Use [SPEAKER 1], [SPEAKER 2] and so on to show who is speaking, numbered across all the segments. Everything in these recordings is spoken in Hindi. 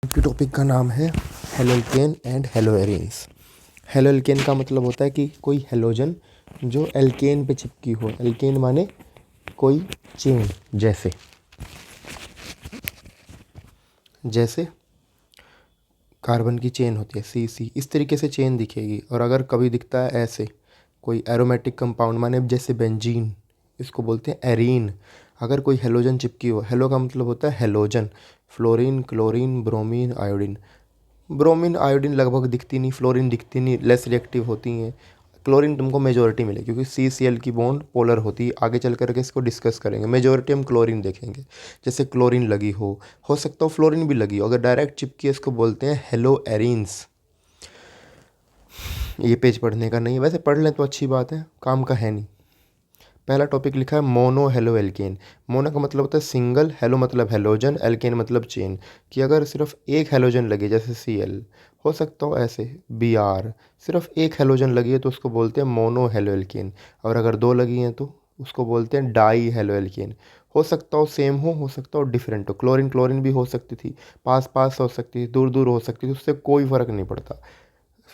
[SPEAKER 1] की टॉपिक का नाम है हेलोल्केन एंड हेलोएरिन्स। हेलोल्केन का मतलब होता है कि कोई हेलोजन जो एल्केन पे चिपकी हो। एल्केन माने कोई चेन, जैसे कार्बन की चेन होती है सी इस तरीके से चेन दिखेगी। और अगर कभी दिखता है ऐसे कोई एरोमेटिक कंपाउंड माने जैसे बेंजीन, इसको बोलते हैं एरीन। अगर कोई हेलोजन चिपकी हो, हेलो का मतलब होता है halogen, fluorine, chlorine, bromine, iodine. Bromine iodine लगभग दिखती नहीं, फ्लोरीन दिखती नहीं, लेस रिएक्टिव होती हैं। क्लोरीन तुमको मेजोरिटी मिले क्योंकि CCl की बॉन्ड पोलर होती है। आगे चल करके इसको डिस्कस करेंगे। मेजोरिटी हम क्लोरीन देखेंगे, जैसे क्लोरीन लगी हो सकता हो फ्लोरीन भी लगी हो। अगर डायरेक्ट चिपकी है इसको बोलते हैं हेलो एरीन्स। ये पेज पढ़ने का नहीं है, वैसे पढ़ लें तो अच्छी बात है, काम का है नहीं। पहला टॉपिक लिखा है मोनो हेलो एल्केन। मोनो का मतलब होता है सिंगल, हेलो मतलब हेलोजन, एल्केन मतलब चेन। कि अगर सिर्फ एक हेलोजन लगे जैसे Cl, हो सकता हो ऐसे Br, सिर्फ एक हेलोजन लगी है तो उसको बोलते हैं मोनो हेलो एल्केन। और अगर दो लगी हैं तो उसको बोलते हैं डाई हेलो एल्केन। हो सकता हो सेम हो सकता हो डिफरेंट हो। क्लोरीन क्लोरीन भी हो सकती थी, पास पास हो सकती थी, दूर दूर हो सकती थी, उससे कोई फ़र्क नहीं पड़ता।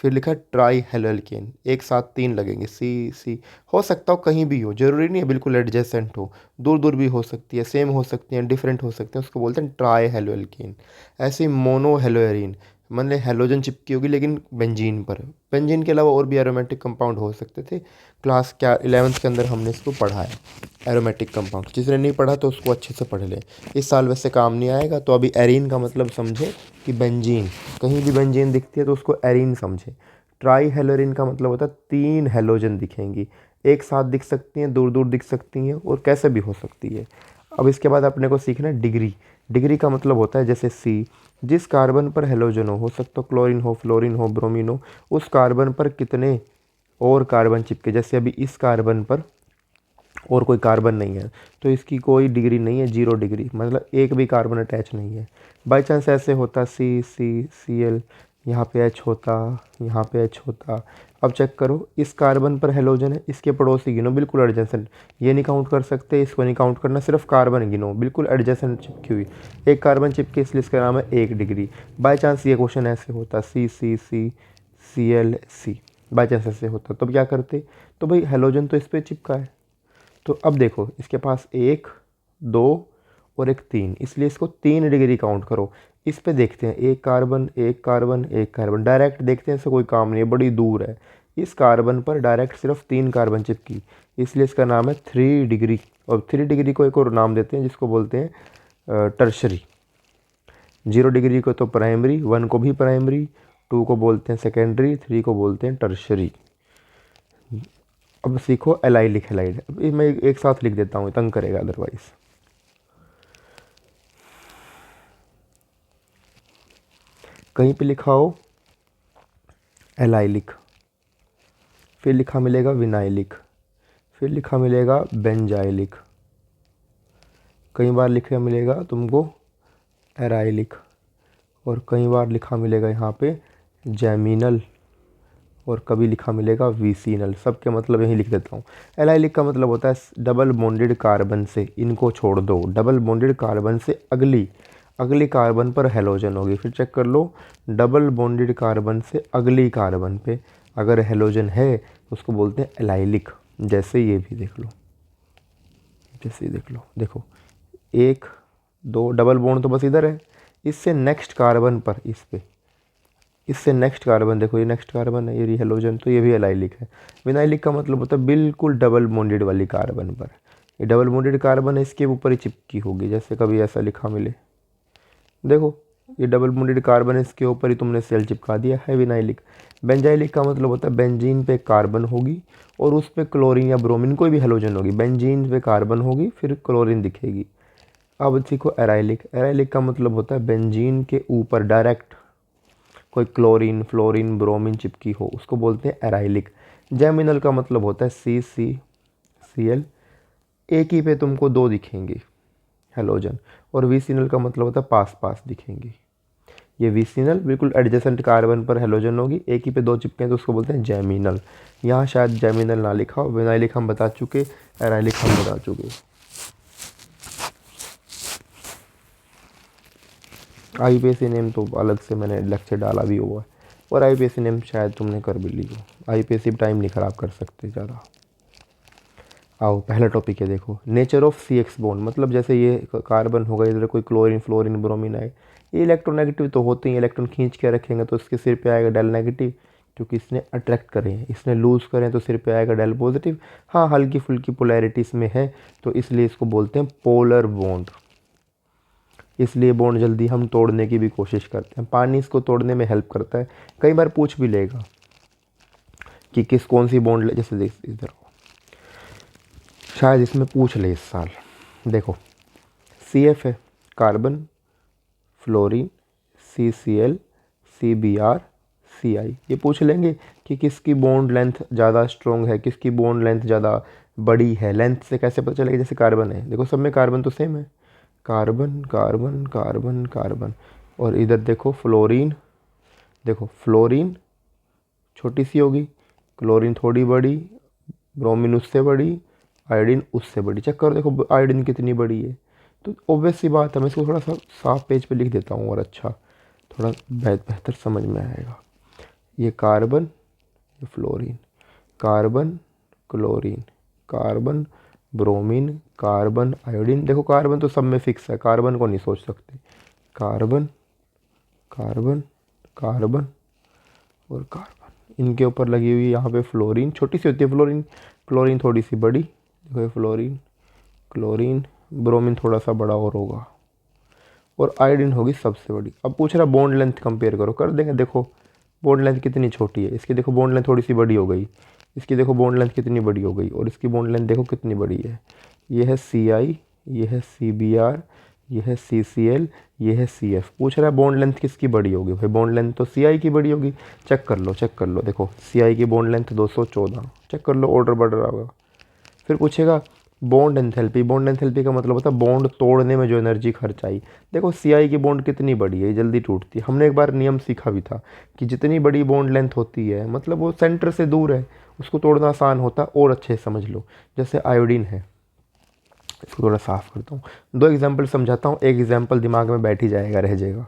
[SPEAKER 1] फिर लिखा ट्राई हेलोल्केन, एक साथ तीन लगेंगे सी। हो सकता हो कहीं भी हो, जरूरी नहीं है बिल्कुल एडजेसेंट हो, दूर दूर भी हो सकती है, सेम हो सकती है, डिफरेंट हो सकते हैं, उसको बोलते हैं ट्राई हेलोल्केन। ऐसे ही मोनो हेलोएरिन, मान हेलोजन चिपकी होगी लेकिन बेंजीन पर। बेंजीन के अलावा और भी एरोमेटिक कंपाउंड हो सकते थे। क्लास क्या 11th के अंदर हमने इसको पढ़ा है, एरोमेटिक कंपाउंड। जिसने नहीं पढ़ा तो उसको अच्छे से पढ़ ले, इस साल वैसे काम नहीं आएगा। तो अभी एरीन का मतलब समझे कि बेंजीन, कहीं भी बेंजीन दिखती है तो उसको एरीन समझे। ट्राई हेलोरिन का मतलब होता है तीन हेलोजन दिखेंगी, एक साथ दिख सकती हैं, दूर दूर दिख सकती हैं, और कैसे भी हो सकती है। अब इसके बाद अपने को सीखना है डिग्री। डिग्री का मतलब होता है जैसे C, जिस कार्बन पर हेलोजन हो सकता हो क्लोरीन हो, फ्लोरीन हो, ब्रोमीन हो, उस कार्बन पर कितने और कार्बन चिपके। जैसे अभी इस कार्बन पर और कोई कार्बन नहीं है तो इसकी कोई डिग्री नहीं है, 0 डिग्री, मतलब एक भी कार्बन अटैच नहीं है। बाई चांस ऐसे होता Cl, यहाँ पे H होता, यहाँ पे H होता। अब चेक करो, इस कार्बन पर हेलोजन है, इसके पड़ोसी गिनो बिल्कुल एडजेसेंट। ये नहीं काउंट कर सकते, इसको नहीं काउंट करना, सिर्फ कार्बन गिनो बिल्कुल एडजेसेंट चिपकी हुई। एक कार्बन चिपके इसलिए इसका नाम है 1 डिग्री। बाई चांस ये क्वेश्चन ऐसे होता C, बाई चांस ऐसे होता तो क्या करते, तो भाई हेलोजन तो इस पर चिपका है। तो अब देखो इसके पास 1, 2 और एक 3, इसलिए इसको 3 डिग्री काउंट करो। इस पे देखते हैं, एक कार्बन एक कार्बन एक कार्बन, डायरेक्ट देखते हैं इससे कोई काम नहीं है, बड़ी दूर है। इस कार्बन पर डायरेक्ट सिर्फ 3 कार्बन चिपकी, इसलिए इसका नाम है 3 डिग्री। और 3 डिग्री को एक और नाम देते हैं जिसको बोलते हैं टर्शरी। 0 डिग्री को तो प्राइमरी, 1 को भी प्राइमरी, 2 को बोलते हैं सेकेंडरी, 3 को बोलते हैं टर्शरी। अब सीखो एलाइलिक हैलाइड। अब मैं एक साथ लिख देता हूँ, तंग करेगा अदरवाइज। कहीं पे लिखा हो एलाइलिक, फिर लिखा मिलेगा विनाइलिक, फिर लिखा मिलेगा बेंजाइलिक, कई बार लिखा मिलेगा तुमको एराइलिक, और कई बार लिखा मिलेगा यहाँ पे जैमिनल, और कभी लिखा मिलेगा विसिनल। सबके मतलब यही लिख देता हूँ। एलाइलिक का मतलब होता है डबल बॉन्डेड कार्बन से, इनको छोड़ दो, डबल बॉन्डेड कार्बन से अगली कार्बन पर हेलोजन होगी। फिर चेक कर लो, डबल बॉन्डेड कार्बन से अगली कार्बन पे अगर हेलोजन है तो उसको बोलते हैं एलाइलिक। जैसे ये भी देख लो, जैसे ये देख लो, देखो 1, 2 डबल बॉन्ड तो बस इधर है, इससे नेक्स्ट कार्बन पर, इस पे इससे नेक्स्ट कार्बन देखो, ये नेक्स्ट कार्बन है, ये हेलोजन, तो ये भी एलाइलिक है। विनाइलिक का मतलब होता है बिल्कुल डबल बॉन्डेड वाली कार्बन पर। ये डबल बॉन्डेड कार्बन है, इसके ऊपर ही चिपकी होगी, जैसे कभी ऐसा लिखा मिले, देखो ये डबल बॉन्डेड कार्बन है, इसके ऊपर ही तुमने सेल चिपका दिया है, विनाइलिक। बेंजाइलिक का मतलब होता है बेंजीन पे कार्बन होगी और उस पे क्लोरीन या ब्रोमीन कोई भी हेलोजन होगी, बेंजीन पे कार्बन होगी फिर क्लोरीन दिखेगी। अब सीखो एराइलिक। एराइलिक का मतलब होता है बेंजीन के ऊपर डायरेक्ट कोई क्लोरीन, फ्लोरीन, ब्रोमीन चिपकी हो, उसको बोलते हैं एराइलिक। जैमिनल का मतलब होता है Cl, एक ही पे तुमको 2 दिखेंगे हेलोजन, और विसिनल का मतलब होता है पास पास दिखेंगी। ये विसिनल बिल्कुल एडजेसेंट कार्बन पर हेलोजन होगी, एक ही पे 2 चिपके हैं तो उसको बोलते हैं जैमिनल। यहाँ शायद जैमिनल ना लिखा हो, विनाइलिक हम बता चुके, एराइलिक हम बता चुके। IUPAC नेम तो अलग से मैंने लेक्चर डाला भी हुआ है, और IUPAC नेम शायद तुमने कर भी ली हो। IUPAC टाइम नहीं ख़राब कर सकते ज़्यादा। आओ पहला टॉपिक है, देखो नेचर ऑफ CX बॉन्ड। मतलब जैसे ये कार्बन होगा, इधर कोई क्लोरीन फ्लोरीन ब्रोमीन आए, ये इलेक्ट्रोनेगेटिव तो होते ही, इलेक्ट्रॉन खींच के रखेंगे तो इसके सिर पे आएगा डेल नेगेटिव, क्योंकि इसने अट्रैक्ट करे हैं। इसने लूज़ करें तो सिर पे आएगा डेल पॉजिटिव। हाँ, हल्की फुल्की पोलैरिटी इसमें है, तो इसलिए इसको बोलते हैं पोलर बॉन्ड। इसलिए बॉन्ड जल्दी हम तोड़ने की भी कोशिश करते हैं। पानी इसको तोड़ने में हेल्प करता है। कई बार पूछ भी लेगा कि किस कौन सी बॉन्ड, जैसे देख इधर शायद इसमें पूछ ले इस साल। देखो CF है, carbon, fluorine, CCl, CBr, CI। ये पूछ लेंगे कि किसकी बॉन्ड लेंथ ज़्यादा स्ट्रॉन्ग है, किसकी बॉन्ड लेंथ ज़्यादा बड़ी है। लेंथ से कैसे पता चलेगा? जैसे कार्बन है, देखो सब में कार्बन तो सेम है, कार्बन कार्बन कार्बन कार्बन। और इधर देखो फ्लोरीन, देखो फ्लोरीन छोटी सी होगी, क्लोरीन थोड़ी बड़ी, ब्रोमीन उससे बड़ी, आयोडीन उससे बड़ी। चेक करो देखो आयोडीन कितनी बड़ी है। तो ऑब्वियस सी बात है, मैं इसको थोड़ा सा साफ पेज पे लिख देता हूँ और अच्छा थोड़ा बेहतर समझ में आएगा। ये कार्बन, ये fluorine, carbon chlorine, carbon bromine, carbon iodine. देखो कार्बन तो सब में फिक्स है, कार्बन को नहीं सोच सकते। कार्बन कार्बन कार्बन और कार्बन, इनके ऊपर लगी हुई यहाँ पे फ्लोरीन, छोटी सी होती है फ्लोरीन, क्लोरीन थोड़ी सी बड़ी। देखो ये फ्लोरीन, क्लोरीन, ब्रोमीन थोड़ा सा बड़ा और होगा, और आयोडीन होगी सबसे बड़ी। अब पूछ रहा बॉन्ड लेंथ कंपेयर करो, कर देंगे। देखो बॉन्ड लेंथ कितनी छोटी है, इसकी देखो बॉन्ड लेंथ थोड़ी सी बड़ी हो गई, इसकी देखो बॉन्ड लेंथ कितनी बड़ी हो गई, और इसकी बॉन्ड लेंथ देखो कितनी बड़ी है। ये है CI, ये है CBr, ये है CCl, ये है CF। पूछ रहा है बॉन्ड लेंथ किसकी बड़ी होगी? भाई बॉन्ड लेंथ तो CI की बड़ी होगी। चेक कर लो, चेक कर लो, देखो CI की बॉन्ड लेंथ 214। चेक कर लो, ऑर्डर बढ़ रहा होगा। फिर पूछेगा बॉन्ड एंथैल्पी। बॉन्ड एंथैल्पी का मतलब होता है बॉन्ड तोड़ने में जो एनर्जी खर्च आई। देखो CI की बॉन्ड कितनी बड़ी है, जल्दी टूटती है। हमने एक बार नियम सीखा भी था कि जितनी बड़ी बॉन्ड लेंथ होती है मतलब वो सेंटर से दूर है, उसको तोड़ना आसान होता है। और अच्छे से समझ लो, जैसे आयोडीन है, इसको थोड़ा साफ करता हूँ, 2 एग्जाम्पल समझाता हूँ, एक एग्जाम्पल दिमाग में बैठ ही जाएगा, रह जाएगा,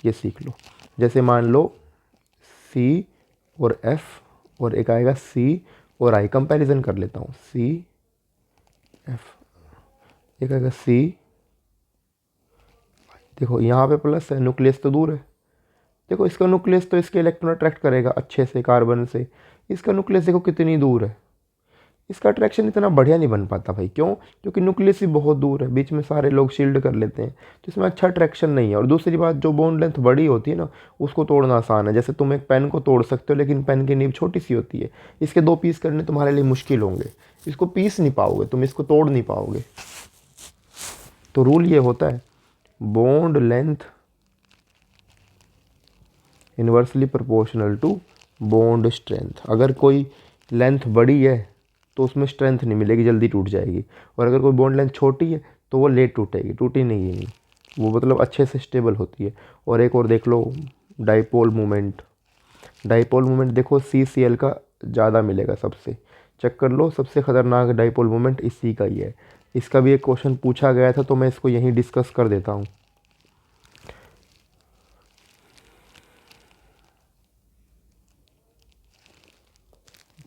[SPEAKER 1] ये सीख लो। जैसे मान लो C और F, और एक आएगा C और I। कंपैरिजन कर लेता हूँ, CF, एक आएगा C। देखो यहाँ पे प्लस है, न्यूक्लियस तो दूर है। देखो इसका न्यूक्लियस तो इसके इलेक्ट्रॉन अट्रैक्ट करेगा अच्छे से कार्बन से, इसका न्यूक्लियस देखो कितनी दूर है। इसका अट्रैक्शन इतना बढ़िया नहीं बन पाता भाई, क्यों? क्योंकि न्यूक्लियस ही बहुत दूर है, बीच में सारे लोग शील्ड कर लेते हैं, तो इसमें अच्छा अट्रैक्शन नहीं है। और दूसरी बात, जो बॉन्ड लेंथ बड़ी होती है ना, उसको तोड़ना आसान है। जैसे तुम एक पेन को तोड़ सकते हो, लेकिन पेन की नीब छोटी सी होती है, इसके 2 पीस करने तुम्हारे लिए मुश्किल होंगे, इसको पीस नहीं पाओगे तुम, इसको तोड़ नहीं पाओगे। तो रूल ये होता है, bond length inversely proportional to bond strength. अगर कोई लेंथ बड़ी है तो उसमें स्ट्रेंथ नहीं मिलेगी, जल्दी टूट जाएगी। और अगर कोई बॉन्ड लेंथ छोटी है तो वो लेट टूटेगी, टूटी नहीं, वो मतलब अच्छे से स्टेबल होती है। और एक और देख लो, डाइपोल मोमेंट। डाइपोल मोमेंट देखो CCl का ज़्यादा मिलेगा सबसे। चेक कर लो, सबसे ख़तरनाक डाइपोल मोमेंट इसी का ही है। इसका भी एक क्वेश्चन पूछा गया था, तो मैं इसको यहीं डिस्कस कर देता हूँ।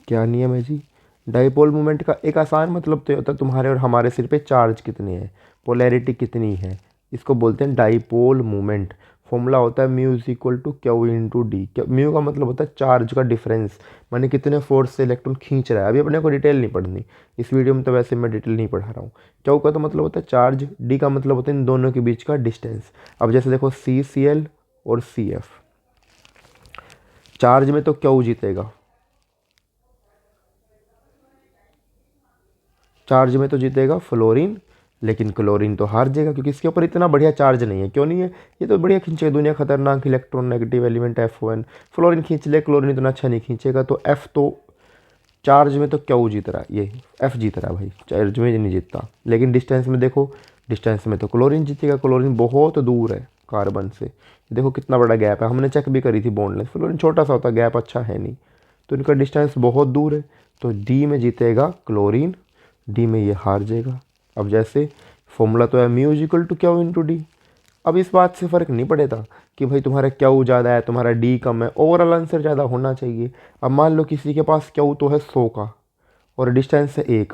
[SPEAKER 1] क्या नियम है जी? डाइपोल मोमेंट का एक आसान मतलब तो होता है तुम्हारे और हमारे सिर पे चार्ज कितने हैं, पोलैरिटी कितनी है, इसको बोलते हैं डाइपोल मोमेंट। फॉर्मूला होता है mu is equal to q into d. Mu का मतलब होता है चार्ज का डिफरेंस, माने कितने फोर्स से इलेक्ट्रॉन खींच रहा है। अभी अपने को डिटेल नहीं पढ़नी इस वीडियो में, तो वैसे मैं डिटेल नहीं पढ़ा रहा हूँ। क्यू का तो मतलब होता है चार्ज, डी का मतलब होता है इन दोनों के बीच का डिस्टेंस। अब जैसे देखो CCl और CF, चार्ज में तो क्यू जीतेगा, चार्ज में तो जीतेगा फ्लोरीन, लेकिन क्लोरीन तो हार जाएगा, क्योंकि इसके ऊपर इतना बढ़िया चार्ज नहीं है। क्यों नहीं है? ये तो बढ़िया खींचेगा, दुनिया खतरनाक electron negative element F1। Fluorine खींच ले, क्लोरीन इतना अच्छा नहीं खींचेगा। तो F तो चार्ज में तो क्यों जीत रहा है, ये F जीत रहा है भाई, चार्ज में नहीं जीतता। लेकिन डिस्टेंस में देखो, डिस्टेंस में तो क्लोरीन जीतेगा, क्लोरीन बहुत दूर है कार्बन से। देखो कितना बड़ा गैप है, हमने चेक भी करी थी बॉन्ड लेंथ, फ्लोरीन छोटा सा होता, गैप अच्छा है नहीं, तो इनका डिस्टेंस बहुत दूर है। तो डी में जीतेगा क्लोरीन, डी में ये हार जाएगा। अब जैसे फॉर्मूला तो है mu is equal to q into d. अब इस बात से फ़र्क नहीं पड़ेगा कि भाई तुम्हारा क्यू ज़्यादा है, तुम्हारा डी कम है, ओवरऑल आंसर ज़्यादा होना चाहिए। अब मान लो किसी के पास क्यू तो है 100 का और डिस्टेंस है 1,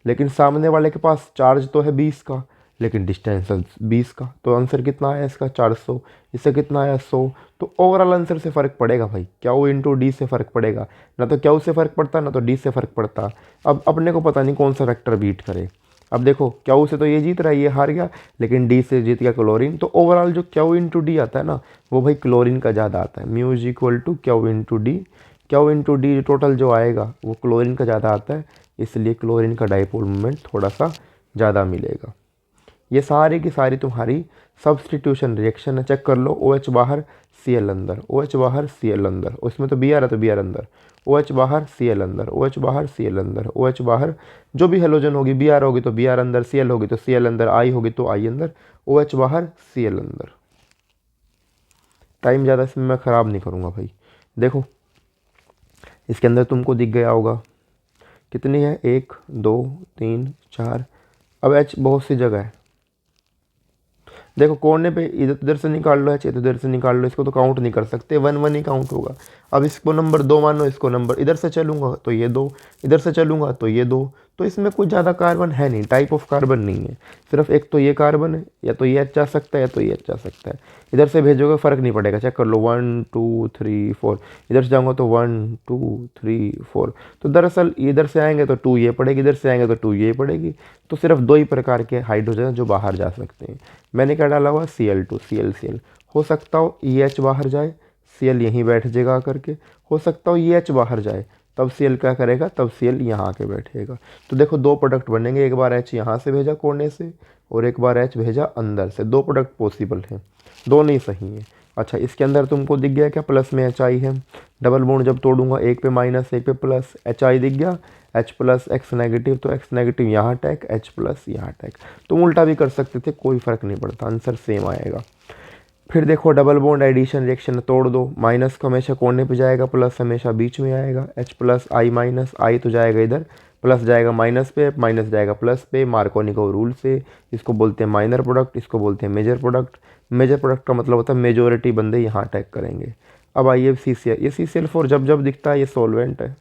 [SPEAKER 1] लेकिन सामने वाले के पास चार्ज तो है 20 का लेकिन डिस्टेंस है 20 का, तो आंसर कितना आया इसका 400, इससे कितना आया 100। तो ओवरऑल आंसर से फ़र्क पड़ेगा भाई, क्यू इंटू डी से फ़र्क पड़ेगा, ना तो क्यू से फ़र्क पड़ता ना तो डी से फ़र्क पड़ता। अब अपने को पता नहीं कौन सा फैक्टर बीट करे। अब देखो क्यू से तो ये जीत रहा है, ये हार गया, लेकिन डी से जीत गया क्लोरीन। तो ओवरऑल जो क्यू इंटू डी आता है ना वो भाई क्लोरीन का ज़्यादा आता है। Mu is equal to q into d, q into d total जो आएगा वो क्लोरीन का ज़्यादा आता है, इसलिए क्लोरीन का डाइपोल मोमेंट थोड़ा सा ज़्यादा मिलेगा। ये सारी की सारी तुम्हारी सब्सटीट्यूशन रिएक्शन है। चेक कर लो, ओ एच बाहर सी एल अंदर, ओ एच बाहर सी एल अंदर, उसमें तो बी आर है तो बी आर अंदर, ओ एच बाहर सी एल अंदर, ओ एच बाहर सी एल अंदर, ओ एच बाहर जो भी हेलोजन होगी, बी आर होगी तो बी आर अंदर, सी एल होगी तो सी एल अंदर, आई होगी तो आई अंदर, ओ एच बाहर सी एल अंदर। टाइम ज़्यादा इसमें मैं ख़राब नहीं करूँगा भाई। देखो इसके अंदर तुमको दिख गया होगा कितनी है, 1 2 3 4। अब एच बहुत सी जगह है, देखो कोने पे इधर इधर से निकाल लो, एच इधर से निकाल लो, इसको तो काउंट नहीं कर सकते, 1 1 ही काउंट होगा। अब इसको नंबर 2 मानो, इसको नंबर, इधर से चलूँगा तो ये 2, इधर से चलूँगा तो ये 2, तो इसमें कुछ ज़्यादा कार्बन है नहीं, टाइप ऑफ कार्बन नहीं है, सिर्फ एक तो ये कार्बन है, या तो ये एच जा सकता है या तो ये एच जा सकता है। इधर से भेजोगे फ़र्क नहीं पड़ेगा, चेक कर लो 1 2 3 4, इधर से जाऊँगा तो 1 2 3 4। तो दरअसल इधर से आएंगे तो 2 ये पड़ेगी, इधर से आएंगे तो 2 ये पड़ेगी। तो सिर्फ 2 ही प्रकार के हाइड्रोजन जो बाहर जा सकते हैं। मैंने क्या डाला हुआ, Cl2 Cl हो सकता हो ये एच बाहर जाए, Cl यहीं बैठ जाएगा करके, हो सकता हो ये एच बाहर जाए, तब Cl क्या करेगा, तब Cl यहाँ आके बैठेगा। तो देखो 2 प्रोडक्ट बनेंगे, एक बार एच यहाँ से भेजा कोने से और एक बार एच भेजा अंदर से, 2 प्रोडक्ट पॉसिबल हैं, दोनों ही सही है। अच्छा इसके अंदर तुमको दिख गया क्या, प्लस में एच आई है, डबल बॉन्ड जब तोड़ूंगा एक पे माइनस एक पे प्लस, एच आई दिख गया, एच प्लस एक्स नेगेटिव, तो एक्स नेगेटिव यहाँ अटैक, एच प्लस यहाँ अटैक। तुम उल्टा भी कर सकते थे, कोई फ़र्क नहीं पड़ता, आंसर सेम आएगा। फिर देखो डबल बॉन्ड एडिशन रिएक्शन तोड़ दो, माइनस का हमेशा कोने पे जाएगा, प्लस हमेशा बीच में आएगा, एच प्लस आई माइनस, आई तो जाएगा इधर, प्लस जाएगा माइनस पे, माइनस जाएगा प्लस पे, मार्कोनिको रूल से। इसको बोलते हैं माइनर प्रोडक्ट, इसको बोलते हैं मेजर प्रोडक्ट। मेजर प्रोडक्ट का मतलब होता है मेजोरिटी बंदे यहाँ अटैक करेंगे। अब आइए CCl, ये CCl4 जब जब दिखता है ये सॉल्वेंट है,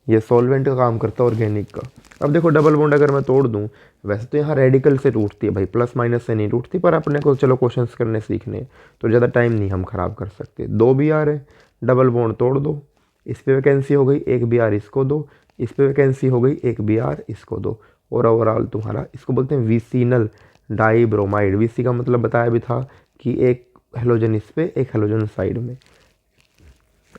[SPEAKER 1] ये सॉल्वेंट का काम करता है ऑर्गेनिक का। अब देखो डबल बॉन्ड अगर मैं तोड़ दूं, वैसे तो यहाँ रेडिकल से टूटती है भाई, प्लस माइनस से नहीं टूटती, पर अपने को चलो क्वेश्चंस करने सीखने तो ज़्यादा टाइम नहीं हम ख़राब कर सकते। 2 बी आर है, डबल बॉन्ड तोड़ दो, इस पर वैकेंसी हो गई, 1 बी आर इसको दो, इस पर वैकेंसी हो गई, 1 बी आर इसको दो, और ओवरऑल तुम्हारा, इसको बोलते हैं विसिनल डाईब्रोमाइड। वीसी का मतलब बताया भी था कि एक हेलोजन इस पे, एक हेलोजन साइड में।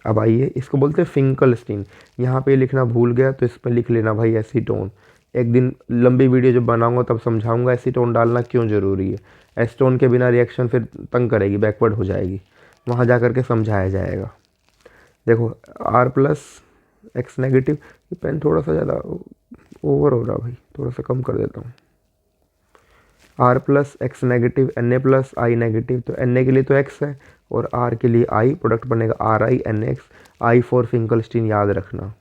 [SPEAKER 1] अब आइए इसको बोलते हैं फिंकलस्टीन, यहाँ पे लिखना भूल गया तो इस पर लिख लेना भाई एसीटोन। एक दिन लंबी वीडियो जब बनाऊंगा तब समझाऊंगा एसीटोन डालना क्यों ज़रूरी है। एसीटोन के बिना रिएक्शन फिर तंग करेगी, बैकवर्ड हो जाएगी, वहाँ जा कर के समझाया जाएगा। देखो आर प्लस एक्स नेगेटिव, ये पेन थोड़ा सा ज़्यादा ओवर हो रहा भाई, थोड़ा सा कम कर देता हूँ। R plus X negative, N A plus I negative, तो एन ए के लिए तो एक्स है और आर के लिए आई, प्रोडक्ट बनेगा R I N X, I for Finkelstein, याद रखना।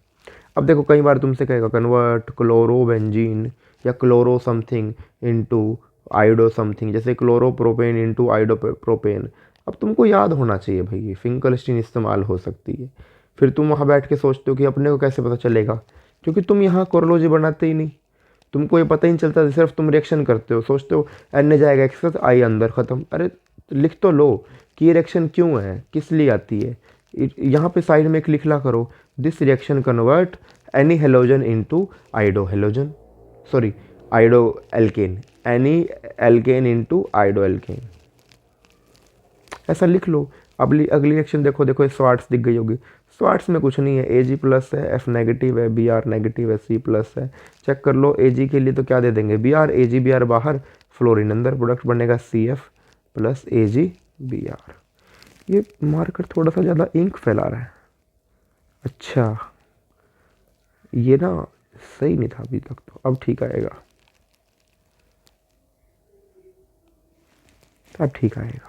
[SPEAKER 1] अब देखो कई बार तुमसे कहेगा कन्वर्ट क्लोरो बेंजीन या chloro something into iodo something, जैसे chloro propane into iodo propane. अब तुमको याद होना चाहिए भाई ये फिंकलस्टीन इस्तेमाल हो सकती है। फिर तुम वहाँ बैठ के सोचते हो कि अपने को कैसे पता चलेगा, क्योंकि तुम यहाँ कोरोलॉजी बनाते ही नहीं, तुमको ये पता ही नहीं चलता, सिर्फ तुम रिएक्शन करते हो, सोचते हो एन ए जाएगा एक्स प्लस आई अंदर ख़त्म। अरे लिख तो लो कि ये रिएक्शन क्यों है, किस लिए आती है। यहाँ पे साइड में एक लिखला करो, this reaction convert any halogen into iodo halogen, sorry iodo alkane, any alkane into iodo alkane, ऐसा लिख लो। अगली अगली रिएक्शन देखो, देखो स्वार्ट्स दिख गई होगी, स्वार्ट्स में कुछ नहीं है, ए जी प्लस है, एफ नेगेटिव है, बी आर नेगेटिव है, सी प्लस है। चेक कर लो, ए जी के लिए तो क्या दे देंगे, B R, A G B R बाहर, फ्लोरीन अंदर, प्रोडक्ट बनेगा C F plus A G B R. ये मार्कर थोड़ा सा ज़्यादा इंक फैला रहा है, अच्छा ये ना सही नहीं था अभी तक, तो अब ठीक आएगा, अब ठीक आएगा।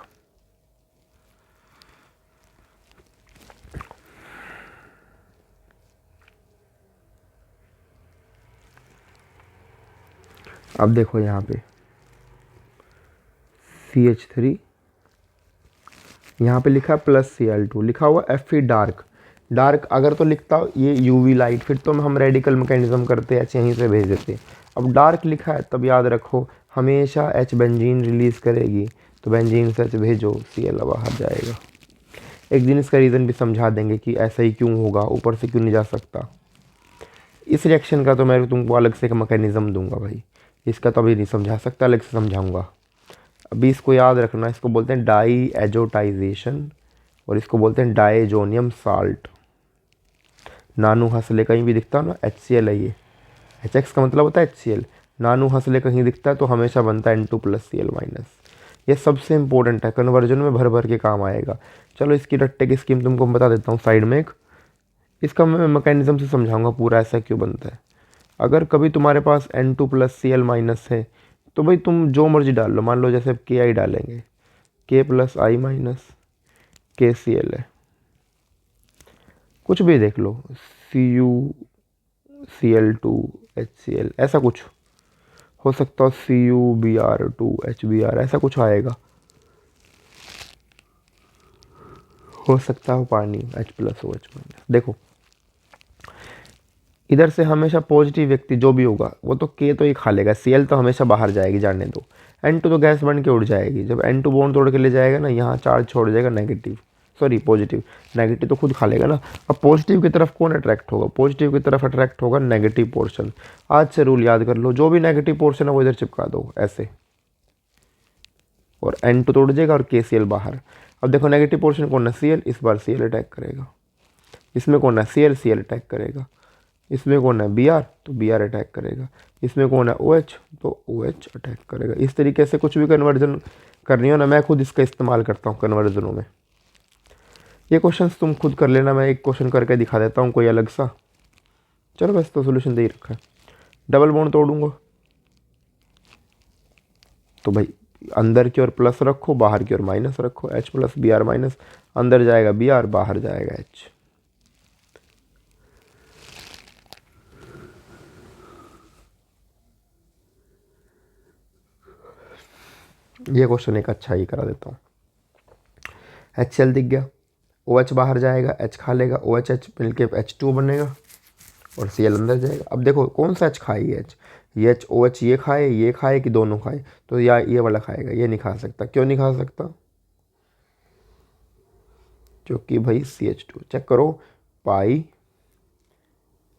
[SPEAKER 1] अब देखो यहाँ पे CH3, यहाँ पे लिखा है +Cl2, लिखा हुआ Fe डार्क। डार्क अगर तो लिखता ये UV लाइट, फिर तो हम रेडिकल मैकेनिज्म करते एच यहीं से भेज देते। अब डार्क लिखा है तब याद रखो हमेशा H बेंजीन रिलीज़ करेगी, तो बेंजीन से H भेजो, Cl बाहर जाएगा। एक दिन इसका रीज़न भी समझा देंगे कि ऐसा ही क्यों होगा, ऊपर से क्यों नहीं जा सकता। इस रिएक्शन का तो मैं तुमको अलग से एक मैकेनिज्म दूंगा भाई, इसका तो अभी नहीं समझा सकता, अलग से समझाऊंगा। अभी इसको याद रखना, इसको बोलते हैं डाई एजोटाइजेशन और इसको बोलते हैं डाइजोनियम साल्ट। नानू हंसले कहीं भी दिखता है ना, HCl है ये, HX का मतलब होता है HCl। नानू हंसले कहीं दिखता है तो हमेशा बनता है N2+Cl-। ये सबसे इंपॉर्टेंट है, कन्वर्जन में भर भर के काम आएगा। चलो इसकी रट्टे की स्कीम तुमको बता देता हूँ साइड में एक, इसका मैं मैकेनिज्म से समझाऊंगा पूरा ऐसा क्यों बनता है। अगर कभी तुम्हारे पास N2+Cl- है तो भाई तुम जो मर्जी डाल लो, मान लो जैसे Ki डालेंगे, K+I- KCl है, कुछ भी देख लो, CuCl2HCl ऐसा कुछ हो सकता है, CuBr2HBr ऐसा कुछ आएगा, हो सकता है पानी H+OH-। देखो इधर से हमेशा पॉजिटिव व्यक्ति जो भी होगा वो तो K तो ही खा लेगा, Cl तो हमेशा बाहर जाएगी, जाने दो। N2 तो गैस बन के उड़ जाएगी, जब N2 बॉन्ड तोड़ के ले जाएगा ना, यहाँ चार्ज छोड़ जाएगा नेगेटिव, सॉरी पॉजिटिव, नेगेटिव तो खुद खा लेगा ना। अब पॉजिटिव की तरफ कौन अट्रैक्ट होगा, पॉजिटिव की तरफ अट्रैक्ट होगा नेगेटिव पोर्शन। आज से रूल याद कर लो, जो भी नेगेटिव पोर्शन है वो इधर चिपका दो ऐसे, और N2 तोड़ जाएगा और KCl बाहर। अब देखो नेगेटिव पोर्शन कौन है, Cl, इस बार Cl अटैक करेगा। इसमें कौन है, Cl अटैक करेगा। इसमें कौन है, Br, तो Br अटैक करेगा। इसमें कौन है, OH, तो OH अटैक करेगा। इस तरीके से कुछ भी कन्वर्जन करनी हो ना, मैं खुद इसका इस्तेमाल करता हूँ कन्वर्जनों में। ये क्वेश्चंस तुम खुद कर लेना, मैं एक क्वेश्चन करके दिखा देता हूँ कोई अलग सा। चलो बस तो सोल्यूशन दे ही रखा है। डबल बॉन्ड तोड़ूंगा तो भाई अंदर की ओर प्लस रखो, बाहर की ओर माइनस रखो, H+Br-, अंदर जाएगा Br, बाहर जाएगा H। ये क्वेश्चन एक अच्छा ही करा देता हूँ। HCl दिख गया, OH बाहर जाएगा, H खा लेगा, OH मिलके H2 बनेगा और Cl अंदर जाएगा। अब देखो कौन सा H खाएगी, H, ये OH ये खाए कि दोनों खाए, तो या ये वाला खाएगा, ये नहीं खा सकता। क्यों नहीं खा सकता, क्योंकि भाई CH2 चेक करो, पाई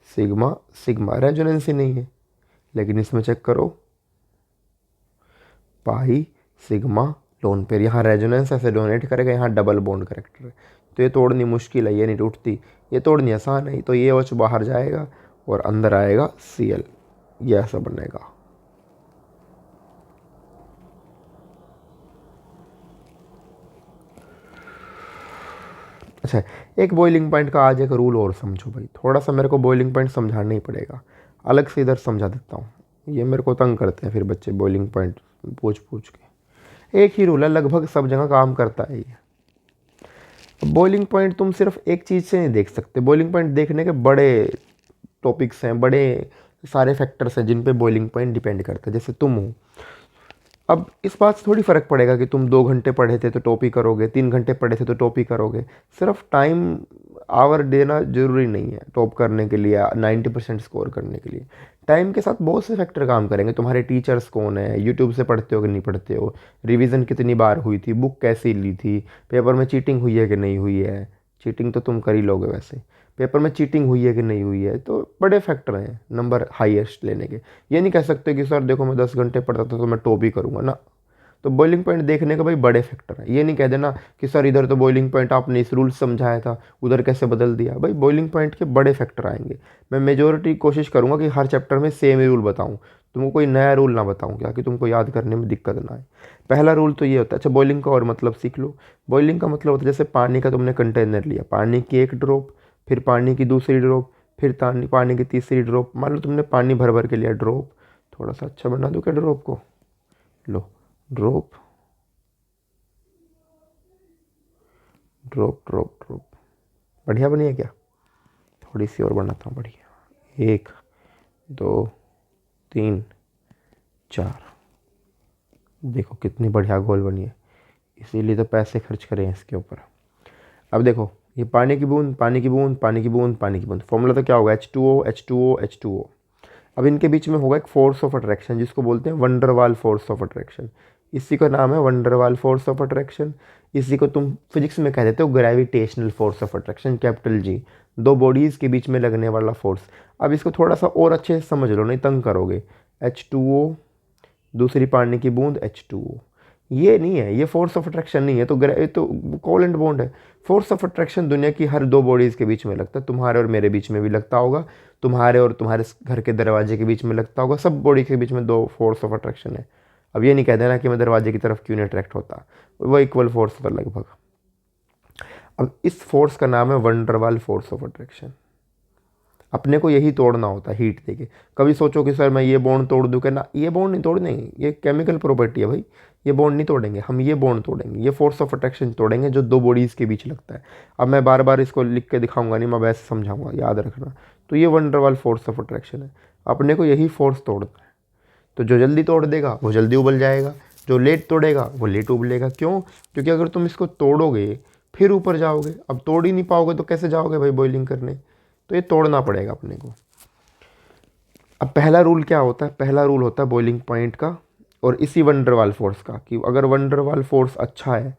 [SPEAKER 1] सिग्मा सिग्मा रेजोनेंस ही नहीं है। लेकिन इसमें चेक करो, पाई सिग्मा लोन पेयर, यहाँ रेजोनेंस ऐसे डोनेट करेगा, यहाँ डबल बॉन्ड करेक्टर है, तो ये तोड़नी मुश्किल है, ये नहीं टूटती। ये तोड़नी आसान है, तो ये OH बाहर जाएगा और अंदर आएगा Cl, ये ऐसा बनेगा। अच्छा, एक बॉइलिंग पॉइंट का आज एक रूल और समझो भाई, थोड़ा सा मेरे को बॉइलिंग पॉइंट समझाना ही पड़ेगा, अलग से इधर समझा देता हूँ। ये मेरे को तंग करते हैं फिर बच्चे बॉइलिंग पॉइंट पूछ पूछ के। एक ही रूल है, लगभग सब जगह काम करता है ये। बॉइलिंग पॉइंट तुम सिर्फ एक चीज़ से नहीं देख सकते, बॉइलिंग पॉइंट देखने के बड़े टॉपिक्स हैं, बड़े सारे फैक्टर्स हैं जिन पे बॉइलिंग पॉइंट डिपेंड करता है। जैसे तुम हो, अब इस बात से थोड़ी फ़र्क पड़ेगा कि तुम 2 घंटे पढ़े थे तो टॉपी करोगे, 3 घंटे पढ़े थे तो टॉपी करोगे। सिर्फ टाइम आवर देना ज़रूरी नहीं है टॉप करने के लिए, 90% स्कोर करने के लिए। टाइम के साथ बहुत से फैक्टर काम करेंगे, तुम्हारे टीचर्स कौन है, यूट्यूब से पढ़ते हो कि नहीं पढ़ते हो, रिवीजन कितनी बार हुई थी, बुक कैसी ली थी, पेपर में चीटिंग हुई है कि नहीं हुई है। चीटिंग तो तुम कर ही लोगे वैसे, पेपर में चीटिंग हुई है कि नहीं हुई है, तो बड़े फैक्टर हैं नंबर हाईएस्ट लेने के। ये नहीं कह सकते कि सर देखो मैं 10 घंटे पढ़ता था तो मैं टॉप ही करूँगा ना। तो बॉइलिंग पॉइंट देखने का भाई बड़े फैक्टर है। ये नहीं कह देना कि सर इधर तो बॉइलिंग पॉइंट आपने इस रूल समझाया था, उधर कैसे बदल दिया। भाई बॉइलिंग पॉइंट के बड़े फैक्टर आएंगे। मैं मेजोरिटी कोशिश करूँगा कि हर चैप्टर में सेम ही रूल बताऊँ, तुमको कोई नया रूल ना बताऊँ क्या, कि तुमको याद करने में दिक्कत ना आए। पहला रूल तो ये होता है। अच्छा, बॉइलिंग का और मतलब सीख लो। बॉइलिंग का मतलब होता है जैसे पानी का तुमने कंटेनर लिया, पानी की एक ड्रॉप, फिर पानी की दूसरी ड्रॉप, फिर पानी की तीसरी ड्रॉप। मान लो तुमने पानी भर भर के लिया ड्रॉप, थोड़ा सा अच्छा बना दो क्या ड्रॉप को, लो ड्रॉप ड्रॉप ड्रॉप ड्रॉप, बढ़िया बनी है क्या, थोड़ी सी और बनाता हूँ बढ़िया। 1 2 3 4, देखो कितनी बढ़िया घोल बनी है, इसीलिए तो पैसे खर्च करें इसके ऊपर। अब देखो ये पानी की बूंद, पानी की बूंद, पानी की बूंद, पानी की बूंद, फॉर्मूला तो क्या होगा, H2O H2O H2O। अब इनके बीच में होगा एक फोर्स ऑफ अट्रैक्शन जिसको बोलते हैं वंडरवाल फोर्स ऑफ अट्रैक्शन। इसी का नाम है वंडरवाल फोर्स ऑफ अट्रैक्शन। इसी को तुम फिजिक्स में कह देते हो gravitational force of attraction, capital G। दो बॉडीज़ के बीच में लगने वाला फोर्स। अब इसको थोड़ा सा और अच्छे से समझ लो, नहीं तंग करोगे। H2O, दूसरी पानी की बूंद H2O। ये नहीं है, ये फोर्स ऑफ अट्रैक्शन नहीं है, ये तो कोवेलेंट बॉन्ड है। फोर्स ऑफ अट्रैक्शन दुनिया की हर दो बॉडीज़ के बीच में लगता है, तुम्हारे और मेरे बीच में भी लगता होगा, तुम्हारे और तुम्हारे घर के दरवाजे के बीच में लगता होगा, सब बॉडी के बीच में दो फोर्स ऑफ अट्रैक्शन है। अब ये नहीं कह देना कि मैं दरवाजे की तरफ क्यों नहीं अट्रैक्ट होता, वो इक्वल फोर्स होता लगभग। अब इस फोर्स का नाम है वंडरवाल फोर्स ऑफ अट्रैक्शन। अपने को यही तोड़ना होता है हीट देके। कभी सोचो कि सर मैं ये बॉन्ड तोड़ दूँ, कहना ये बॉन्ड नहीं तोड़ने, ये केमिकल प्रॉपर्टी है भाई, ये बॉन्ड नहीं तोड़ेंगे हम, ये बॉन्ड तोड़ेंगे, ये फोर्स ऑफ अट्रैक्शन तोड़ेंगे जो दो बॉडीज़ के बीच लगता है। अब मैं बार बार इसको लिख के दिखाऊंगा नहीं, मैं वैसे समझाऊंगा, याद रखना। तो ये वंडरवाल फोर्स ऑफ अट्रैक्शन है, अपने को यही फोर्स तोड़ता है। तो जो जल्दी तोड़ देगा वो जल्दी उबल जाएगा, जो लेट तोड़ेगा वो लेट उबलेगा। क्यों? क्योंकि अगर तुम इसको तोड़ोगे फिर ऊपर जाओगे, अब तोड़ ही नहीं पाओगे तो कैसे जाओगे भाई बॉइलिंग करने, तो ये तोड़ना पड़ेगा अपने को। अब पहला रूल क्या होता है, पहला रूल होता है बॉइलिंग पॉइंट का और इसी वंडरवाल फोर्स का, कि अगर वंडरवाल फोर्स अच्छा है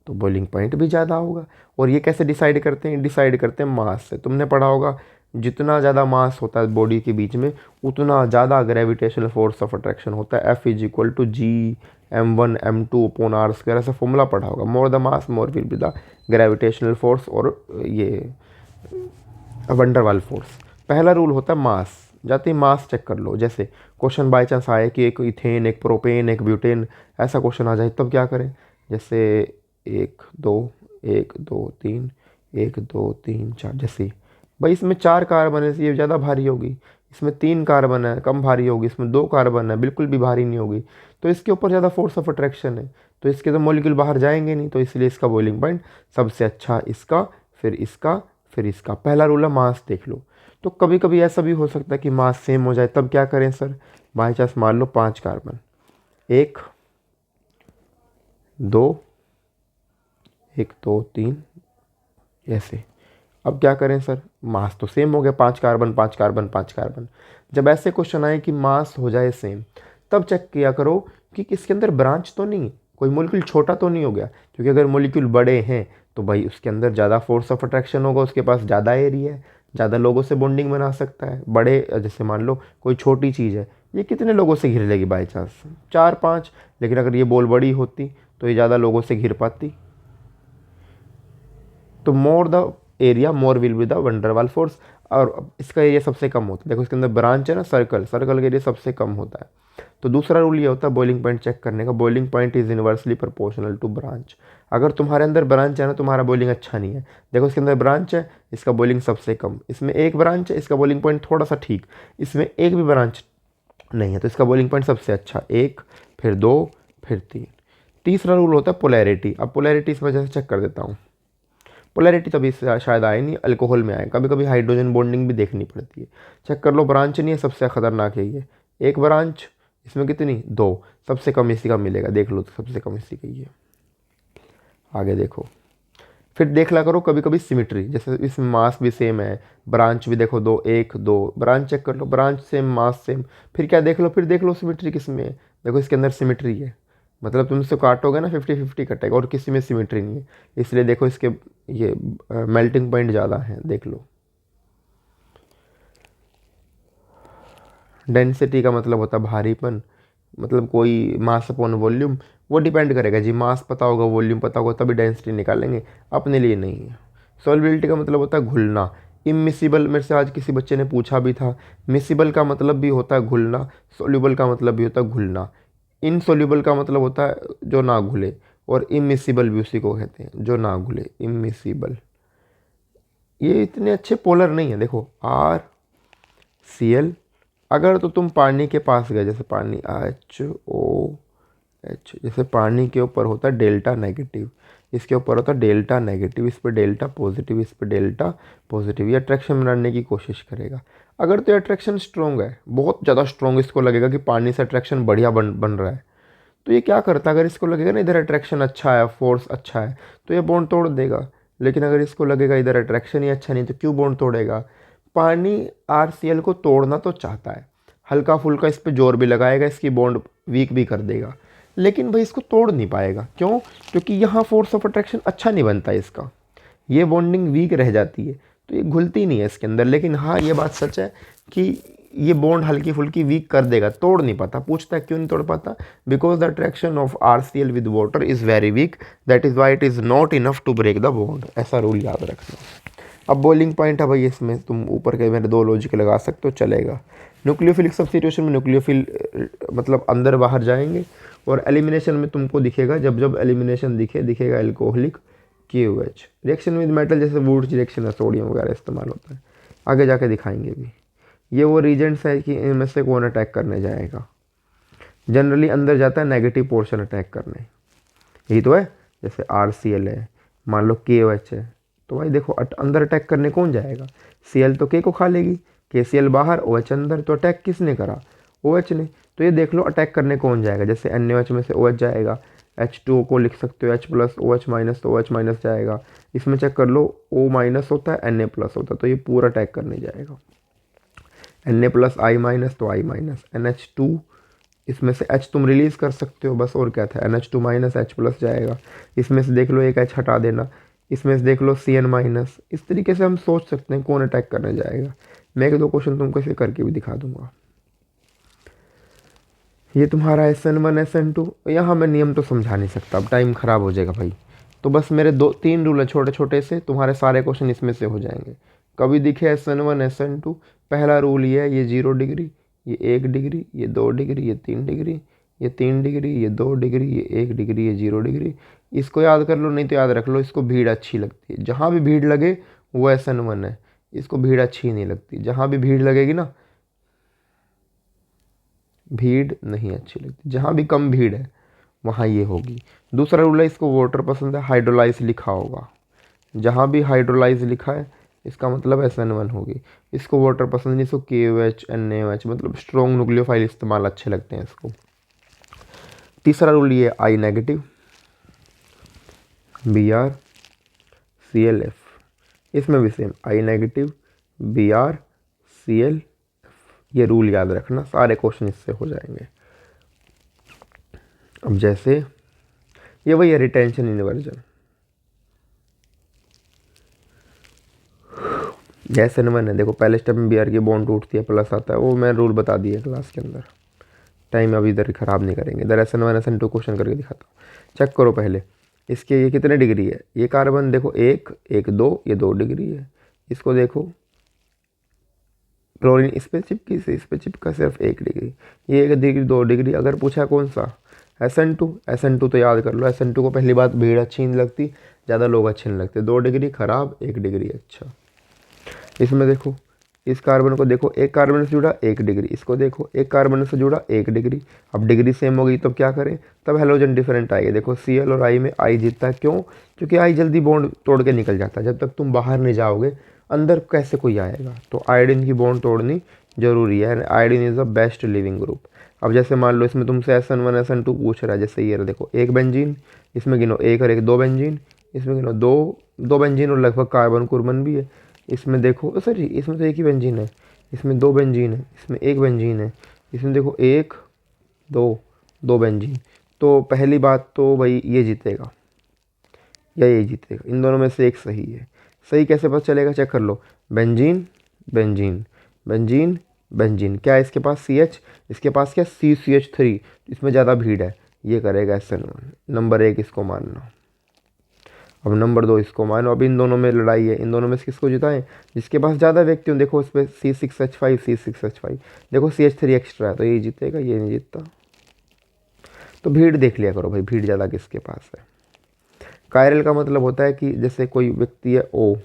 [SPEAKER 1] तो बॉइलिंग पॉइंट भी ज़्यादा होगा। और ये कैसे डिसाइड करते हैं, डिसाइड करते हैं मास से। तुमने पढ़ा होगा जितना ज़्यादा मास होता है बॉडी के बीच में उतना ज़्यादा ग्रेविटेशनल फोर्स ऑफ अट्रैक्शन होता है। F=G m1 m2/r², ऐसा फॉर्मूला पढ़ा होगा। More the mass more will be the gravitational force और ये वंडरवाल फोर्स। पहला रूल होता है मास। जाते ही मास चेक कर लो, जैसे क्वेश्चन बाय चांस आए कि एक इथेन, एक प्रोपेन, एक ब्यूटेन, ऐसा क्वेश्चन आ जाए तब क्या करें। जैसे 1 2 1 2 3 1 2 3 4, जैसे भाई इसमें 4 कार्बन है, ये ज़्यादा भारी होगी। इसमें 3 कार्बन है, कम भारी होगी। इसमें 2 कार्बन है, बिल्कुल भी भारी नहीं होगी। तो इसके ऊपर ज़्यादा फोर्स ऑफ अट्रैक्शन है, तो इसके तो मॉलिक्यूल बाहर जाएंगे नहीं, तो इसलिए इसका बॉइलिंग पॉइंट सबसे अच्छा इसका, फिर इसका, फिर इसका। पहला रूल है मास देख लो। तो कभी कभी ऐसा भी हो सकता है कि मास सेम हो जाए, तब क्या करें सर, बाई चांस मान लो 5 कार्बन, 1 2 1 2 3 ऐसे। अब क्या करें सर, मास तो सेम हो गया, 5 कार्बन 5 कार्बन 5 कार्बन। जब ऐसे क्वेश्चन आए कि मास हो जाए सेम, तब चेक किया करो कि इसके अंदर ब्रांच तो नहीं, कोई मॉलिक्यूल छोटा तो नहीं हो गया। क्योंकि अगर मॉलिक्यूल बड़े हैं तो भाई उसके अंदर ज़्यादा फोर्स ऑफ अट्रैक्शन होगा, उसके पास ज़्यादा एरिया है, ज़्यादा लोगों से बॉन्डिंग बना सकता है। बड़े जैसे मान लो कोई छोटी चीज़ है, ये कितने लोगों से घिर लेगी बाई चांस, 4 5। लेकिन अगर ये बॉल बड़ी होती तो ये ज़्यादा लोगों से घिर पाती। तो more the area more will be the van der Waals force. और इसका एरिया सबसे कम होता है, देखो इसके अंदर ब्रांच है ना, सर्कल, सर्कल का एरिया सबसे कम होता है। तो दूसरा रूल ये होता है बॉइलिंग पॉइंट चेक करने का, boiling point is inversely proportional to branch. अगर तुम्हारे अंदर ब्रांच है ना, तुम्हारा बॉइलिंग अच्छा नहीं है। देखो इसके अंदर ब्रांच है, इसका बॉइलिंग सबसे कम। इसमें एक ब्रांच है, इसका बॉइलिंग पॉइंट थोड़ा सा ठीक। इसमें एक भी ब्रांच नहीं है, तो इसका बॉइलिंग पॉइंट सबसे अच्छा, 1 फिर 2 फिर 3। तीसरा रूल होता है पोलैरिटी। अब पोलैरिटी इस वजह से चेक कर देता हूँ। पोलैरिटी तभी शायद आए नहीं, अल्कोहल में आए। कभी कभी हाइड्रोजन बॉन्डिंग भी देखनी पड़ती है। चेक कर लो, ब्रांच नहीं है, सबसे खतरनाक है ये। एक ब्रांच, इसमें कितनी, 2, सबसे कम इसी का मिलेगा, देख लो तो सबसे कम इसी का ही है। आगे देखो, फिर देख ला करो कभी कभी सिमिट्री, जैसे इसमें मास भी सेम है, ब्रांच भी देखो 2 1 2, ब्रांच चेक कर लो, ब्रांच सेम मास सेम। फिर क्या देख लो, फिर देख लो सिमिट्री किस में है। देखो इसके अंदर सिमिट्री है, मतलब तुम इससे काटोगे ना 50-50 कटेगा, और किसी में सिमिट्री नहीं है। इसलिए देखो इसके ये मेल्टिंग पॉइंट ज़्यादा है, देख लो। डेंसिटी का मतलब होता है भारीपन, मतलब कोई मास अपॉन वॉल्यूम, वो डिपेंड करेगा जी। मास पता होगा, वॉल्यूम पता होगा, तभी डेंसिटी निकालेंगे, अपने लिए नहीं है। सॉल्युबिलिटी का मतलब होता है घुलना। इमिसिबल, मेरे से आज किसी बच्चे ने पूछा भी था, मिसिबल का मतलब भी होता है घुलना, सोल्यूबल का मतलब भी होता है घुलना। इनसोल्यूबल का मतलब होता है जो ना घुले, और इमिसिबल भी उसी को कहते हैं जो ना घुले, इमिसिबल। ये इतने अच्छे पोलर नहीं है। देखो RCl, अगर तो तुम पानी के पास गए, जैसे पानी HOH, जैसे पानी के ऊपर होता है डेल्टा नेगेटिव, इसके ऊपर होता है डेल्टा नेगेटिव, इस पर डेल्टा पॉजिटिव, इस पर डेल्टा पॉजिटिव, ये अट्रैक्शन बनाने की कोशिश करेगा। अगर तो अट्रैक्शन स्ट्रॉन्ग है, बहुत ज़्यादा स्ट्रॉन्ग, इसको लगेगा कि पानी से अट्रैक्शन बढ़िया बन रहा है, तो ये क्या करता है, अगर इसको लगेगा ना इधर अट्रैक्शन अच्छा है, फोर्स अच्छा है, तो ये बॉन्ड तोड़ देगा। लेकिन अगर इसको लगेगा इधर अट्रैक्शन ही अच्छा नहीं, तो क्यों बॉन्ड तोड़ेगा। पानी RCl को तोड़ना तो चाहता है, हल्का फुल्का इस पर जोर भी लगाएगा, इसकी बॉन्ड वीक भी कर देगा, लेकिन भाई इसको तोड़ नहीं पाएगा। क्यों? क्योंकि यहाँ फोर्स ऑफ अट्रैक्शन अच्छा नहीं बनता इसका, ये बॉन्डिंग वीक रह जाती है, तो ये घुलती नहीं है इसके अंदर। लेकिन हाँ, ये बात सच है कि ये बॉन्ड हल्की फुल्की वीक कर देगा, तोड़ नहीं पाता। पूछता है क्यों नहीं तोड़ पाता, because the attraction of RCl with water is very weak, that is why it is not enough to break the bond. ऐसा रूल याद रखना। अब बॉइलिंग पॉइंट है भाई, इसमें तुम ऊपर के मेरे 2 लॉजिक लगा सकते हो, चलेगा। न्यूक्लियोफिलिक सब्स्टिट्यूशन में न्यूक्लियोफिल मतलब अंदर बाहर जाएंगे, और एलिमिनेशन में तुमको दिखेगा, जब जब एलिमिनेशन दिखेगा alcoholic KOH। Reaction with metal जैसे वुड्स रिएक्शन है, सोडियम वगैरह इस्तेमाल होता है, आगे जाके दिखाएंगे भी। ये वो रीजेंट्स है कि इनमें से कौन अटैक करने जाएगा। जनरली अंदर जाता है नेगेटिव पोर्शन अटैक करने, यही तो है। जैसे RCl है, मान लो KOH है, तो भाई देखो अंदर अटैक करने कौन जाएगा, Cl तो K को खा लेगी, KCl बाहर, OH अंदर, तो अटैक किसने करा, OH ने। तो ये देख लो अटैक करने कौन जाएगा, जैसे NaOH में से OH जाएगा, H2O को लिख सकते हो H प्लस OH माइनस, तो OH माइनस जाएगा। इसमें चेक कर लो O माइनस होता है, Na प्लस होता है, तो ये पूरा अटैक करने जाएगा। Na प्लस I माइनस तो I माइनस, NH2 इसमें से H तुम रिलीज़ कर सकते हो बस, और क्या था, NH2 माइनस H प्लस जाएगा। इसमें से देख लो एक H हटा देना, इसमें से देख लो Cn माइनस। इस तरीके से हम सोच सकते हैं कौन अटैक करने जाएगा। मैं 1-2 क्वेश्चन तुमको ऐसे करके भी दिखा दूंगा। ये तुम्हारा SN1 SN2, यहाँ मैं नियम तो समझा नहीं सकता, अब टाइम ख़राब हो जाएगा भाई। तो बस मेरे 2-3 रूल है छोटे छोटे से, तुम्हारे सारे क्वेश्चन इसमें से हो जाएंगे। कभी दिखे SN1 SN2, पहला रूल ये है, ये 0 डिग्री, ये 1 डिग्री, ये 2 डिग्री, ये 3 डिग्री, ये 3 डिग्री, ये 2 डिग्री, ये 1 डिग्री, ये 0 डिग्री। इसको याद कर लो, नहीं तो याद रख लो, इसको भीड़ अच्छी लगती है, जहाँ भी भीड़ लगे वो SN1 है। इसको भीड़ अच्छी नहीं लगती, जहाँ भी भीड़ लगेगी ना, भीड़ नहीं अच्छी लगती, जहाँ भी कम भीड़ है वहाँ ये होगी। दूसरा रूल है, इसको वाटर पसंद है, हाइड्रोलाइज लिखा होगा, जहाँ भी हाइड्रोलाइज लिखा है इसका मतलब SN1 होगी। इसको वाटर पसंद नहीं, इसको KOH NaOH मतलब स्ट्रॉन्ग न्यूक्लियोफाइल इस्तेमाल अच्छे लगते हैं इसको। तीसरा रूल ये I नेगेटिव, Br ClF, इसमें भी same I negative Br Cl, ये रूल याद रखना, सारे क्वेश्चन इससे हो जाएंगे। अब जैसे ये वही है रिटेंशन इन्वर्जन, जैसे SN1 है, देखो पहले स्टेप में Br की बॉन्ड टूटती है, प्लस आता है, वो मैं रूल बता दिया क्लास के अंदर, टाइम अभी इधर ख़राब नहीं करेंगे। इधर SN1 SN2 क्वेश्चन करके दिखाता हूँ। चेक करो पहले इसके, ये कितने डिग्री है, ये कार्बन देखो 1 1 2, ये 2 डिग्री है। इसको देखो क्लोरीन इस पर चिपकी से इस पर चिपका सिर्फ 1 डिग्री, ये 1 डिग्री 2 डिग्री। अगर पूछा कौन सा, SN2 तो याद कर लो, SN2 को पहली बात भीड़ अच्छी नहीं लगती, ज़्यादा लोग अच्छे नहीं लगते, 2 डिग्री खराब, 1 डिग्री अच्छा। इसमें देखो इस कार्बन को देखो, एक कार्बन से जुड़ा 1 डिग्री, इसको देखो एक कार्बन से जुड़ा 1 डिग्री। अब डिग्री सेम होगी तब क्या करें, तब हेलोजन डिफरेंट आएगा। देखो Cl और I में I जीतता है, क्यों, क्योंकि I जल्दी बॉन्ड तोड़ के निकल जाता है, जब तक तुम बाहर नहीं जाओगे अंदर कैसे कोई आएगा। तो आयोडीन की बॉन्ड तोड़नी जरूरी है, iodine is the best leaving group. अब जैसे मान लो इसमें तुमसे SN1 SN2 पूछ रहा है, जैसे ये देखो एक बेंजीन, इसमें गिनो 1 और 1 2 बेंजीन, इसमें गिनो 2 बेंजीन और लगभग कार्बन कुर्बन भी है। इसमें देखो सॉरी, इसमें तो एक ही बेंजीन है, इसमें 2 बेंजीन है, इसमें 1 बेंजीन है, इसमें देखो 1 2 बेंजीन। तो पहली बात तो भाई ये जीतेगा या ये जीतेगा, इन दोनों में से एक सही है। सही कैसे पता चलेगा, चेक कर लो, बेंजीन बेंजीन बेंजीन बेंजीन, क्या है इसके पास CH, इसके पास क्या CCH3, इसमें ज़्यादा भीड़ है, ये करेगा SN1। नंबर 1 इसको मानना। अब नंबर 2 इसको मानो। अब इन दोनों में लड़ाई है, इन दोनों में से किसको जिताएं, जिसके पास ज़्यादा व्यक्ति हो। देखो इस पर C6H5 देखो CH3 एक्स्ट्रा है, तो ये जीतेगा, ये नहीं जीतता। तो भीड़ देख लिया करो भाई, भीड़ ज़्यादा किसके पास है। कायरल का मतलब होता है कि जैसे कोई व्यक्ति है O,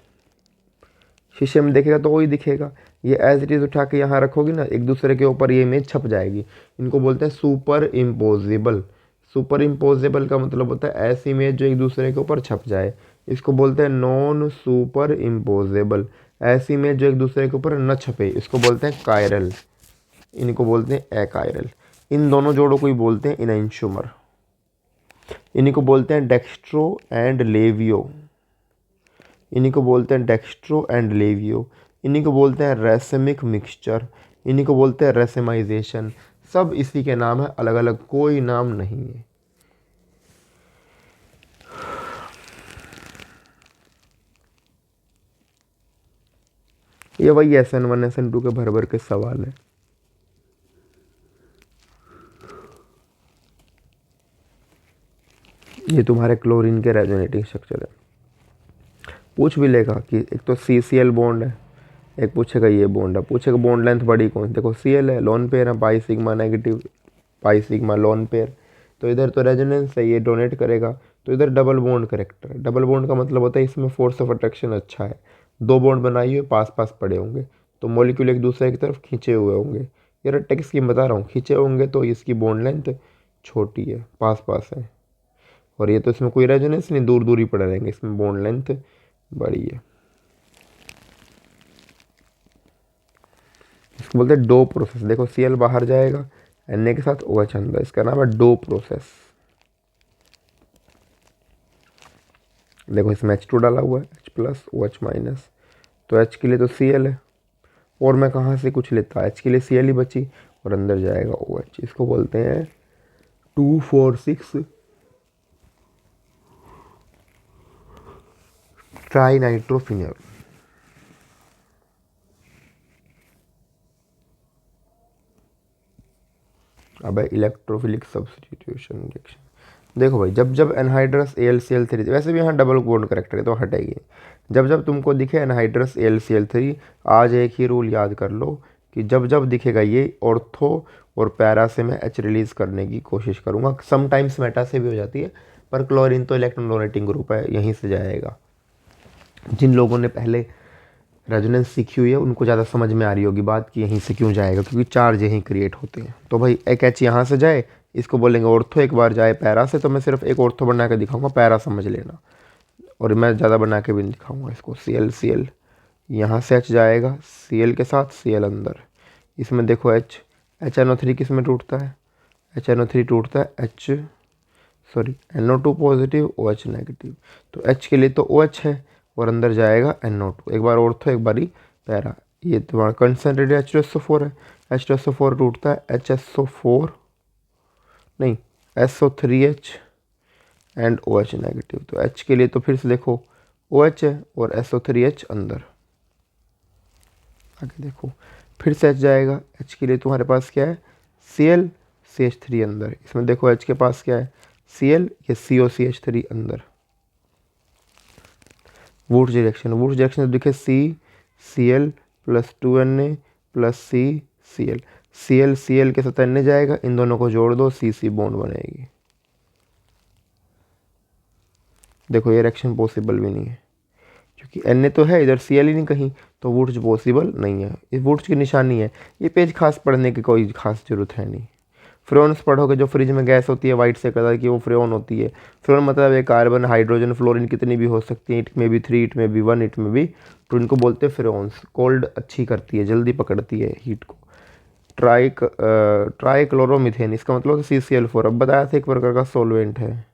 [SPEAKER 1] शीशे में देखेगा तो O ही दिखेगा, ये एज इट इज़ उठा के यहाँ रखोगी ना, एक दूसरे के ऊपर ये इमेज छप जाएगी। इनको बोलते हैं सुपर इम्पोजिबल। सुपर इम्पोजेबल का मतलब होता है ऐसी इमेज जो एक दूसरे के ऊपर छप जाए। इसको बोलते हैं नॉन सुपर इम्पोजेबल, ऐसी इमेज जो एक दूसरे के ऊपर न छपे, इसको बोलते हैं कायरल, इनको बोलते हैं अकायरल। इन दोनों जोड़ों को ही बोलते हैं इनैंशोमर। इन्हीं को बोलते हैं डेक्स्ट्रो एंड लेवियो, इन्हीं को बोलते हैं डेक्स्ट्रो एंड लेवियो, इन्हीं को बोलते हैं रेसेमिक मिक्सचर, इन्हीं को बोलते हैं रेसेमाइजेशन। सब इसी के नाम है, अलग अलग कोई नाम नहीं है। ये वही SN1 SN2 के भर भर के सवाल है। ये तुम्हारे क्लोरीन के रेजोनेटिंग स्ट्रक्चर है। पूछ भी लेगा कि एक तो CCl बॉन्ड है, एक पूछेगा ये बॉन्ड है, पूछेगा बॉन्ड लेंथ बड़ी कौन सी, देखो Cl है, लोन पेयर है, pi sigma negative, pi sigma lone pair, तो इधर तो रेजोनेंस है, ये डोनेट करेगा, तो इधर डबल बॉन्ड करेक्टर है। डबल बॉन्ड का मतलब होता है इसमें फोर्स ऑफ अट्रैक्शन अच्छा है, दो बॉन्ड बनाए हुए पास पास पड़े होंगे तो मॉलिक्यूल एक दूसरे की तरफ खींचे हुए होंगे। ये रट्टे की स्कीम बता रहा हूँ, खींचे होंगे तो इसकी बॉन्ड लेंथ छोटी है, पास पास है, और ये तो इसमें कोई रेजोनेंस नहीं, दूर दूर ही पड़े रहेंगे, इसमें बॉन्ड लेंथ बड़ी है। इसको बोलते हैं डो प्रोसेस। देखो Cl बाहर जाएगा, Na के साथ OH अंदर, इसका नाम है डो प्रोसेस। देखो इसमें H2 डाला हुआ है, H प्लस OH माइनस, तो H के लिए तो Cl है, और मैं कहाँ से कुछ लेता, H के लिए Cl ही बची, और अंदर जाएगा OH। इसको बोलते हैं 2,4,6 ट्राई नाइट्रोफिनॉल। अब इलेक्ट्रोफिलिक सब्स्टिट्यूशन रिएक्शन। देखो भाई, जब जब एनहाइड्रस AlCl3, वैसे भी यहाँ डबल बॉन्ड करेक्टर है तो हटेगी, जब जब तुमको दिखे एनहाइड्रस AlCl3, आज एक ही रूल याद कर लो कि जब जब दिखेगा ये ऑर्थो और पैरा से मैं H रिलीज़ करने की कोशिश करूँगा। समटाइम्स मेटा से भी हो जाती है, पर क्लोरीन तो इलेक्ट्रॉन डोनेटिंग ग्रुप है, यहीं से जाएगा। जिन लोगों ने पहले रेजोनेंस सीखी हुई है उनको ज़्यादा समझ में आ रही होगी बात कि यहीं से क्यों जाएगा, क्योंकि चार्ज यहीं क्रिएट होते हैं। तो भाई एक H यहाँ से जाए, इसको बोलेंगे ऑर्थो, एक बार जाए पैरा से, तो मैं सिर्फ एक ऑर्थो बना के दिखाऊंगा, पैरा समझ लेना, और मैं ज़्यादा बना के भी नहीं दिखाऊंगा इसको। Cl यहाँ से H जाएगा, Cl के साथ Cl अंदर, इसमें देखो HNO3 किस में टूटता है, HNO3 टूटता है NO2 पॉजिटिव OH नेगेटिव, तो H के लिए तो OH है और अंदर जाएगा NO2, एक बार ऑर्थो एक बारी पैरा। ये तुम्हारा कंसनट्रेटेड H2SO4 है, H2SO4 टूटता है HSO4 नहीं SO3H एंड OH नेगेटिव, तो H के लिए तो फिर से देखो OH है और SO3H अंदर। आगे देखो फिर से H जाएगा, H के लिए तुम्हारे पास क्या है Cl CH3 अंदर, इसमें देखो H के पास क्या है Cl, ये COCH3 अंदर। वुड्स रिएक्शन तो दिखे CCl plus 2Na plus CCl, Cl के साथ Na जाएगा, इन दोनों को जोड़ दो, CC बॉन्ड बनेगी। देखो ये रिएक्शन पॉसिबल भी नहीं है, क्योंकि Na तो है इधर, Cl ही नहीं कहीं, तो वुड्स पॉसिबल नहीं है। इस वुड्स की निशानी है, ये पेज खास पढ़ने की कोई खास जरूरत है नहीं। फ्रेओन्स पढ़ोगे, जो फ्रिज में गैस होती है वाइट से कहता है कि वो फ्रेओन होती है। फ्रेओन मतलब एक कार्बन हाइड्रोजन फ्लोरीन कितनी भी हो सकती है, इट में भी 3, इट में भी 1, इट में भी 2, इनको बोलते हैं फ्रेओन्स। कोल्ड अच्छी करती है, जल्दी पकड़ती है हीट को। ट्राईक्लोरोमीथेन, इसका मतलब CCl4, अब बताया था एक प्रकार का सोलवेंट है।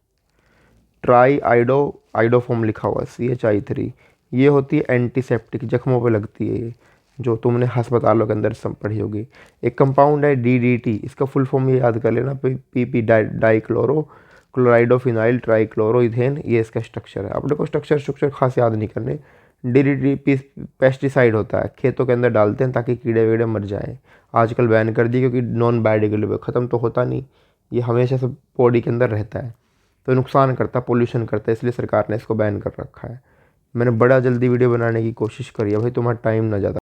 [SPEAKER 1] ट्राई आइडोफॉर्म लिखा हुआ CHI3, ये होती है एंटीसेप्टिक, जख्मों पे लगती है, ये जो तुमने अस्पतालों के अंदर सब पढ़ी होगी। एक कंपाउंड है DDT, इसका फुल फॉर्म ये याद कर लेना, PP डाइक्लोरो क्लोराइडोफिनाइल ट्राइक्लोरोइथेन, ये इसका स्ट्रक्चर है। अपने को स्ट्रक्चर खास याद नहीं करने। DDT पेस्टिसाइड होता है, खेतों के अंदर डालते हैं ताकि कीड़े वीड़े मर जाएं। आजकल बैन कर दिए क्योंकि नॉन बायोडिग्रेडेबल, ख़त्म तो होता नहीं, ये हमेशा से बॉडी के अंदर रहता है, तो नुकसान करता है, पोल्यूशन करता है, इसलिए सरकार ने इसको बैन कर रखा है। मैंने बड़ा जल्दी वीडियो बनाने की कोशिश करी है भाई, तुम्हारा टाइम ना ज़्यादा